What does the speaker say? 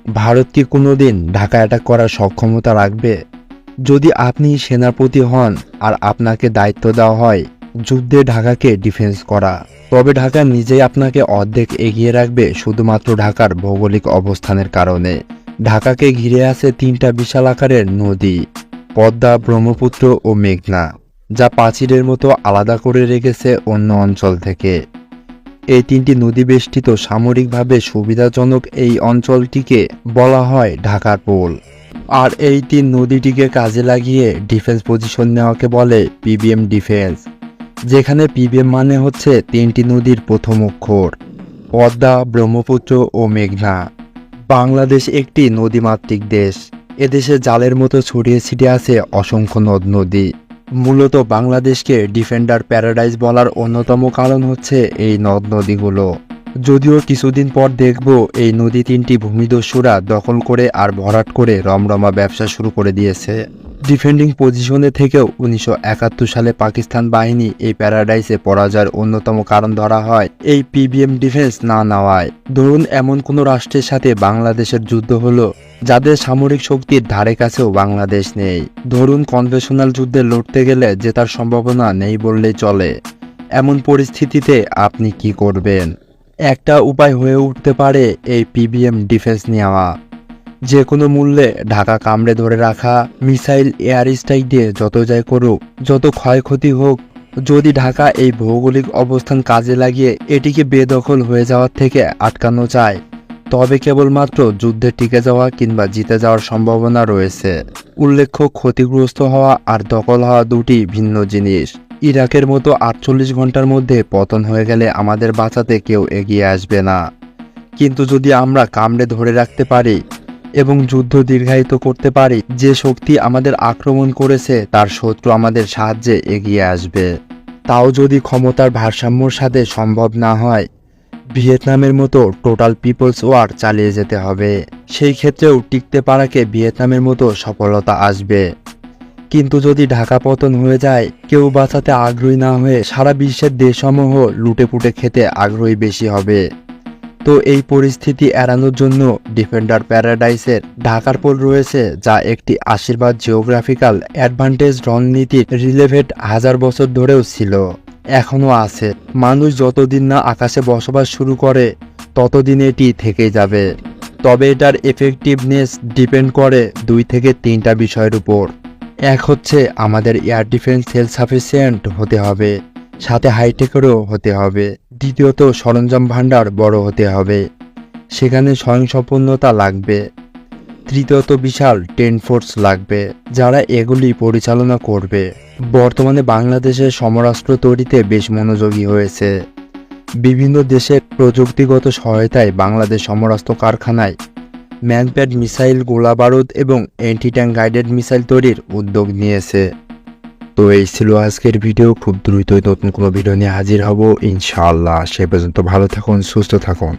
ভারত কি কোনোদিন ঢাকা অ্যাটাক করার সক্ষমতা রাখবে? যদি আপনি সেনাপতি হন আর আপনাকে দায়িত্ব দেওয়া হয় যুদ্ধে ঢাকাকে ডিফেন্স করা, তবে ঢাকা নিজেই আপনাকে অর্ধেক এগিয়ে রাখবে শুধুমাত্র ঢাকার ভৌগোলিক অবস্থানের কারণে। ঢাকাকে ঘিরে আছে তিনটা বিশাল আকারের নদী, পদ্মা, ব্রহ্মপুত্র ও মেঘনা, যা প্রাচীরের মতো আলাদা করে রেখেছে অন্য অঞ্চল থেকে। এই তিনটি নদী বেষ্টিত সামরিকভাবে সুবিধাজনক এই অঞ্চলটিকে বলা হয় ঢাকার পোল। আর এই তিন নদীটিকে কাজে লাগিয়ে ডিফেন্স পজিশন নেওয়াকে বলে পিবিএম ডিফেন্স, যেখানে পিবিএম মানে হচ্ছে তিনটি নদীর প্রথম অক্ষর, পদ্মা, ব্রহ্মপুত্র ও মেঘনা। বাংলাদেশ একটি নদীমাতৃক দেশ। এদেশে জালের মতো ছড়িয়ে ছিটিয়ে আছে অসংখ্য নদ নদী। মূলত বাংলাদেশকে ডিফেন্ডার প্যারাডাইস বলার অন্যতম কারণ হচ্ছে এই নদ নদীগুলো। যদিও কিছুদিন পর দেখব এই নদী তিনটি ভূমিদস্যুরা দখল করে আর ভরাট করে রমরমা ব্যবসা শুরু করে দিয়েছে। ডিফেন্ডিং পজিশনে থেকেও 1971 সালে পাকিস্তান বাহিনী এই প্যারাডাইসে পরাজয়ের অন্যতম কারণ ধরা হয় এই পিবিএম ডিফেন্স না নেওয়ায়। ধরুন এমন কোনো রাষ্ট্রের সাথে বাংলাদেশের যুদ্ধ হলো যাদের সামরিক শক্তির ধারে কাছেও বাংলাদেশ নেই। ধরুন কনভেনশনাল যুদ্ধে লড়তে গেলে জেতার সম্ভাবনা নেই বললেই চলে। এমন পরিস্থিতিতে আপনি কি করবেন? একটা উপায় হয়ে উঠতে পারে এই পিবিএম ডিফেন্স নেওয়া। যে কোনো মূল্যে ঢাকা কামড়ে ধরে রাখা, মিসাইল এয়ার স্ট্রাইক দিয়ে যত যাই করুক, যত ক্ষয়ক্ষতি হোক, যদি ঢাকা এই ভৌগোলিক অবস্থান কাজে লাগিয়ে এটিকে বেদখল হয়ে যাওয়ার থেকে আটকানো যায়, তবে কেবলমাত্র যুদ্ধে টিকে যাওয়া কিংবা জিতে যাওয়ার সম্ভাবনা রয়েছে। উল্লেখ্য, ক্ষতিগ্রস্ত হওয়া আর দখল হওয়া দুটি ভিন্ন জিনিস। ইরাকের মতো 48 ঘন্টার মধ্যে পতন হয়ে গেলে আমাদের বাঁচাতে কেউ এগিয়ে আসবে না। কিন্তু যদি আমরা কামড়ে ধরে রাখতে পারি এবং যুদ্ধ দীর্ঘায়িত করতে পারি, যে শক্তি আমাদের আক্রমণ করেছে তার শত্রু আমাদের সাহায্যে এগিয়ে আসবে। তাও যদি ক্ষমতার ভারসাম্যর সাথে সম্ভব না হয়, ভিয়েতনামের মতো টোটাল পিপলস ওয়ার চালিয়ে যেতে হবে। সেই ক্ষেত্রেও টিকতে পারাকে ভিয়েতনামের মতো সফলতা আসবে। কিন্তু যদি ঢাকা পতন হয়ে যায়, কেউ বাঁচাতে আগ্রহী না হয়ে সারা বিশ্বের দেশসমূহ লুটেপুটে খেতে আগ্রহী বেশি হবে। তো এই পরিস্থিতি এড়ানোর জন্য ডিফেন্ডার প্যারাডাইসের ঢাকার পোল রয়েছে, যা একটি আশীর্বাদ জিওগ্রাফিক্যাল অ্যাডভান্টেজ রণনীতির রিলেভেন্ট হাজার বছর ধরেও ছিল, এখনও আছে। মানুষ যতদিন না আকাশে বসবাস শুরু করে ততদিন এটি থেকেই যাবে। তবে এটার এফেক্টিভনেস ডিপেন্ড করে 2 থেকে 3টা বিষয়ের উপর। এক হচ্ছে আমাদের এয়ার ডিফেন্স সেলফ সাফিসিয়েন্ট হতে হবে, সাথে হাইটেকেরও হতে হবে। দ্বিতীয়ত সরঞ্জাম ভাণ্ডার বড় হতে হবে, সেখানে স্বয়ংসম্পূর্ণতা লাগবে। তৃতীয়ত বিশাল ট্রেন ফোর্স লাগবে, যারা এগুলি পরিচালনা করবে। বর্তমানে বাংলাদেশের সমরাস্ত্র তৈরিতে বেশ মনোযোগী হয়েছে। বিভিন্ন দেশের প্রযুক্তিগত সহায়তায় বাংলাদেশ সমরাস্ত্র কারখানায় ম্যানপ্যাড মিসাইল, গোলা বারুদ এবং অ্যান্টি ট্যাঙ্ক গাইডেড মিসাইল তৈরির উদ্যোগ নিয়েছে। তো এই ছিল আজকের ভিডিও। খুব দ্রুতই নতুন কোনো ভিডিও নিয়ে হাজির হব ইনশাআল্লাহ। সে পর্যন্ত ভালো থাকুন, সুস্থ থাকুন।